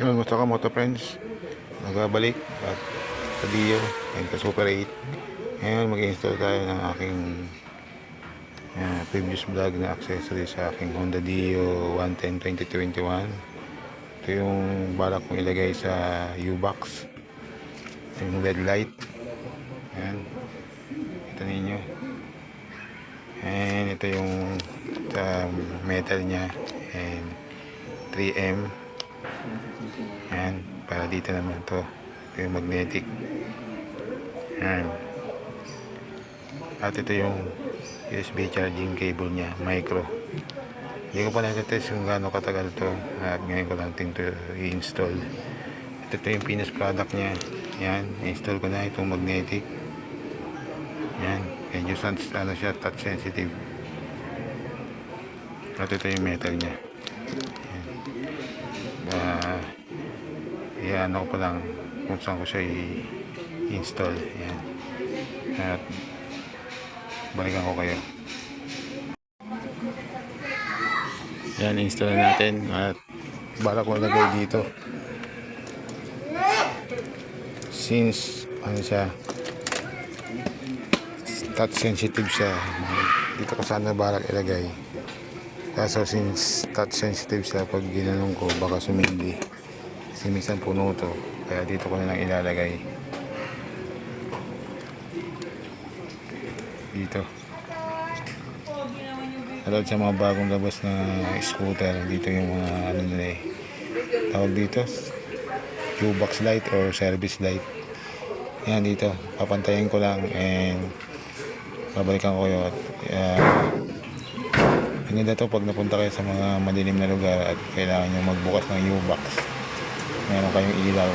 Yun, gusto ka moto friends, nagbabalik at sa Dio and sa Super 8. Ngayon mag-install tayo ng aking previous vlog na accessory sa aking Honda Dio 110 2021. Ito yung balak kong ilagay sa U-box, yung LED light. Ayan, ito ninyo. And ito yung metal nya and 3M. Ayan, para dito naman to. Ito yung magnetic. Ayan. At ito yung USB charging cable nya, micro. Hindi ko pa na-test kung gaano katagal to. At ngayon ko lang to i-install. Ito yung finished product nya. Ayan, install ko na itong magnetic. Ayan, medyo ano siya, touch sensitive. At ito yung metal nya. Ayan, ako pa lang kung saan ko siya i-install. Ayan. At balikan ko kayo. Ayan, install natin. At balak ko lagay dito. Since ano siya, touch sensitive siya, dito ko sana balak ilagay. Kaso since touch sensitive siya, pag ginanong ko baka sumindi. Kasi minsan puno to, kaya dito ko na lang ilalagay. Dito. Alot sa mga bagong labas na scooter, dito yung mga ano nila tawag dito, U-box light or service light. Yan dito, papantayin ko lang and babalikan ko yun. Ang ganda to pag napunta kayo sa mga madilim na lugar at kailangan nyo magbukas ng U-box. Meron kayong ilaw,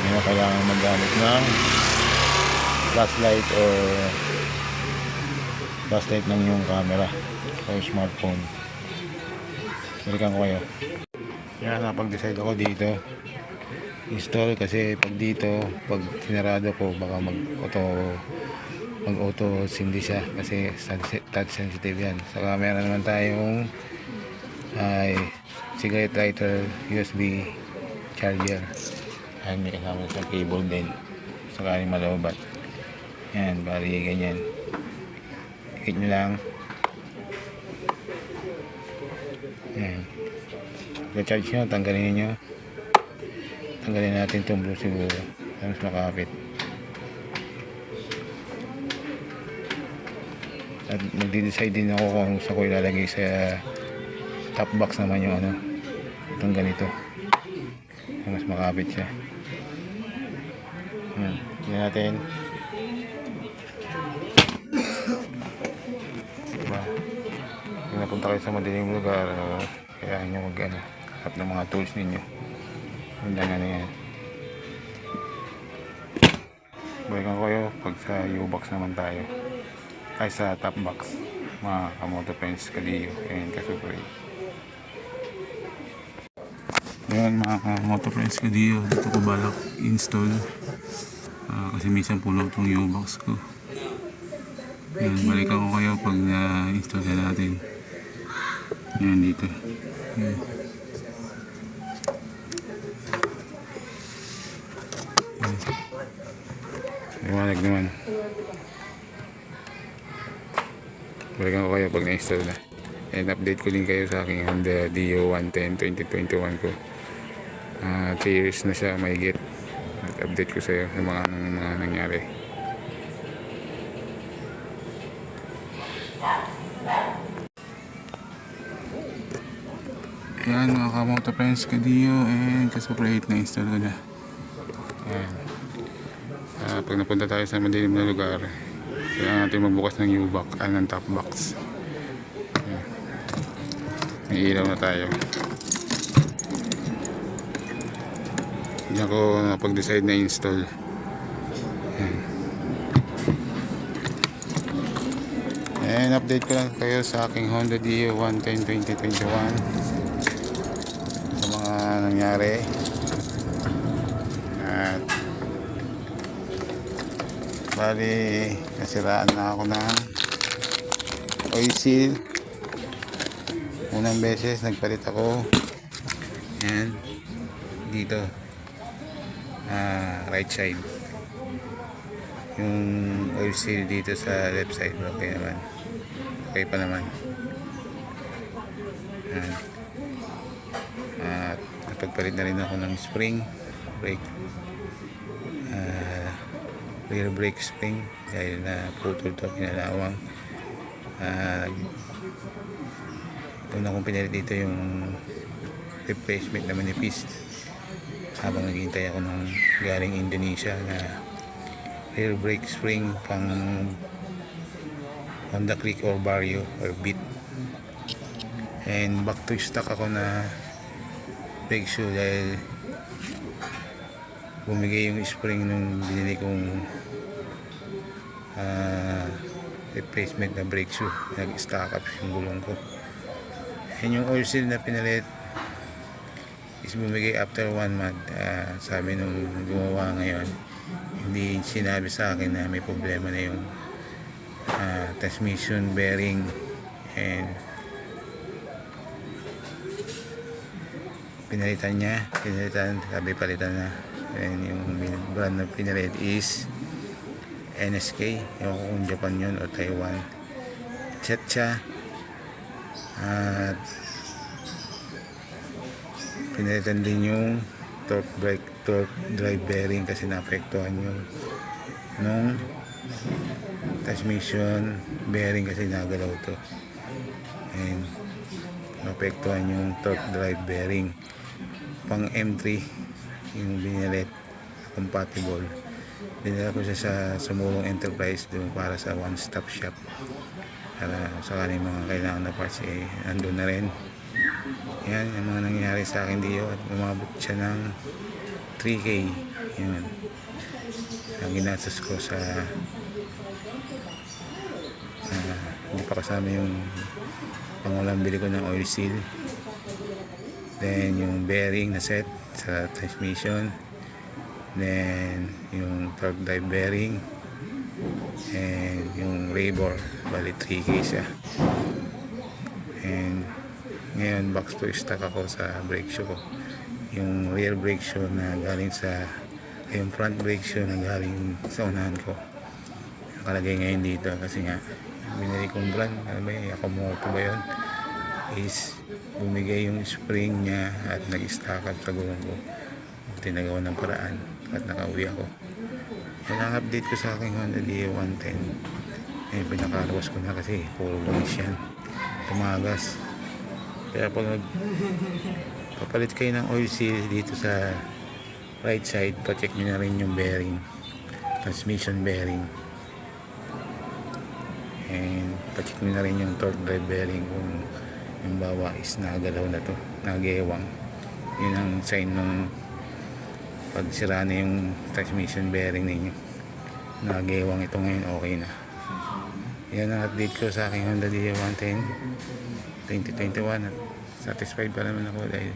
meron kailangan maggamit ng flashlight or flashlight ng yung camera o smartphone. Balikan ko kayo. Yan, napag-decide ako dito install, kasi pag dito, pag sinarado ko baka mag-auto sindi siya kasi touch sensitive yan. Saka meron naman tayong cigarette lighter USB charger. Ayan, may kasama sa cable din sakaling malaubat. Yan, bali ganyan. Hit nyo lang. Yan, i-charge nyo, tanggalin nyo. Tanggalin natin itong blue siguro para mas makapit. At magdi-decide din ako kung saan ko ilalagay sa top box naman yung ano, itong ganito, mas makapit siya. Tingnan natin. Diba? Kung napunta kayo sa madilim lugar, kailangan nyo harap ng mga tools ninyo. Hindi na yan. Balikan ko kayo pag sa U-box naman tayo, ay sa top box, mga kamoto friends, ka-Dio and ka-Super 8. Yan mga kamoto friends, ka-Dio, dito ko balak install kasi minsan puno itong U-box ko. Yan, balikan ko kayo pag na-install na natin. Yan dito. Yan. Liwanag naman. Balikan ko kayo pag na-install na. And update ko din kayo sa aking Honda Dio 110 2021 ko. 3 years na siya mahigit. Update ko sa iyo ng mga nangyari. Ayan mga kamoto friends, ka-Dio and ka-Super 8 na install ko na. Ayan. Pag napunta tayo sa madilim na lugar, kailangan natin magbukas ng U-box, ng top box. Ayan. May ilaw na tayo. Hindi ako napag-decide na install. Ayan. And update ko lang kayo sa aking Honda Dio 110 2021 sa mga nangyari. At bali nasiraan na ako ng oil seal Unang beses nagpalit ako. Yan. Dito. Right side. Yung oil seal dito sa left side. Okay naman. Okay pa naman. Yan. At napagpalit na rin ako ng spring. Brake. Rear brake spring. Dahil na putol to, pinalawang. Una kong pinalit dito yung replacement na manipis habang naghihintay ako ng galing Indonesia na rear brake spring pang Honda Click or Vario or Beat. And back to stock ako na brake shoe dahil bumigay yung spring nung binili kong replacement na brake shoe. Nag-stock up yung gulong ko. And yung oil seal na pinalit is bumigay after 1 month. Sabi nung gumawa ngayon, hindi sinabi sa akin na may problema na yung transmission bearing, and pinalitan, sabi palitan na. And yung brand na pinalit is NSK, yung kung Japan yun o Taiwan, Chetcha. At pinalitan din yung torque drive bearing kasi naapektuhan yung nung transmission bearing kasi nagalaw to, and naapektuhan yung torque drive bearing. Pang M3 yung binalit, compatible. Dinala ko siya sa Sumulong Enterprise doon para sa one-stop shop. Para sakaling mga kailangan na parts andun na rin. Yan yung mga nangyayari sa akin dito, at umabot siya ng 3K. Yan ang ginastos ko sa hindi pa kasama yung pangulang bili ko ng oil seal, then yung bearing na set sa transmission, then yung torque drive bearing, and yung rebor. Bali 3K siya. And ngayon back to stock ako sa brake shoe ko. Yung rear brake shoe na galing sa yung front brake shoe na galing sa unahan ko, nakalagay ngayon dito kasi nga binili kong brand, ano ba yun, Yamamoto ba yun, is bumigay yung spring niya at nag-stock up sa gulong ko. Tinagawa ng paraan at nakauwi ako. Yan ang update ko sa aking Honda DA110. Eh, pinakalawas ko na kasi puro langis yan, tumagas. Kaya pag papalit kayo ng oil seal dito sa right side, pa-check nyo na rin yung bearing, transmission bearing, and pa-check nyo na rin yung torque drive bearing kung yung bawa is nagalaw na to, nagewang. Yun ang sign nung pag sira na yung transmission bearing ninyo, nagewang ito ngayon, okay na. Yan ang update ko sa aking Honda DA110 2021, at satisfied pa naman ako dahil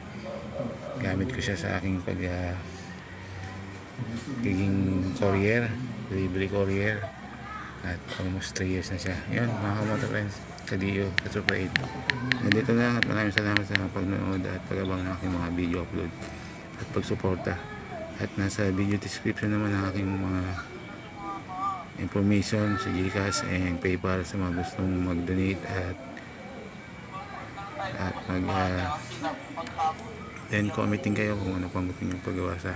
gamit ko siya sa aking pagiging courier, delivery courier, at almost 3 years na siya. Yan mga kamoto friends, Kadio at Super 8. Nandito na, at maraming salamat sa pagnood at pag-abang ng aking mga video upload at pagsuporta. At nasa video description naman ang aking mga information sa GCash and PayPal sa mga gustong mag-donate at then commenting kayo kung ano pang gusto nyo paggawa sa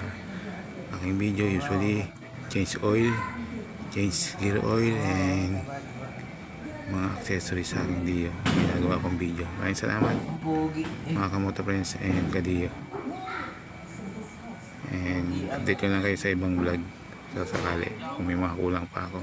aking video. Usually change oil, change gear oil, and mga accessories sa aking video, ginagawa kong video. Maraming salamat mga kamoto friends and Kadio, and update ko lang kayo sa ibang vlog sa sakali kung may mga kulang pa ako.